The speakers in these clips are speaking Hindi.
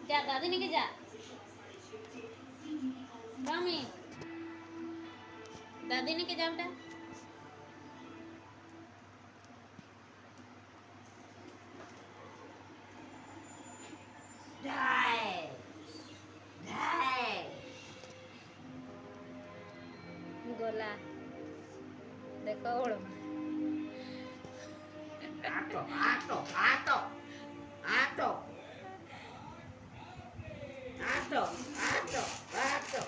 जा दादी ने के जा रामी दादी ने के जा बेटा गोला देखो ओड़ auto auto auto auto auto auto auto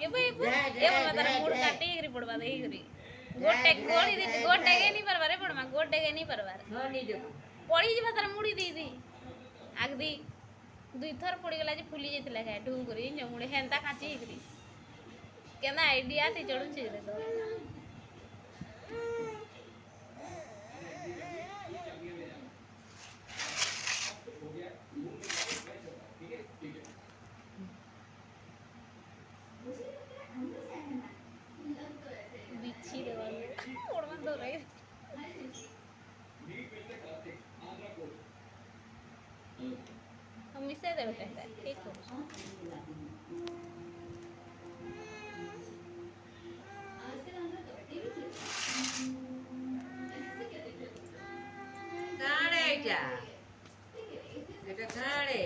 ये मत मूड काटी गिरी पड़वा दे गिरी गोटे गोली दी गोटे के नहीं परवारे पड़मा गोटे के नहीं परवार हो नी दे पड़ी जे मत मुड़ी दी दी आगदी दुई थर पड़ी गला जे फुली जेतला है ढुंगरी जमुड़े हेंता काची गिरी केना आईडिया ती चढ़ू छी रे तो बिच्छी देवा ओड़ मत दो रे हम इसे दे बेटा ठीक हो काड़े जा बेटा काड़े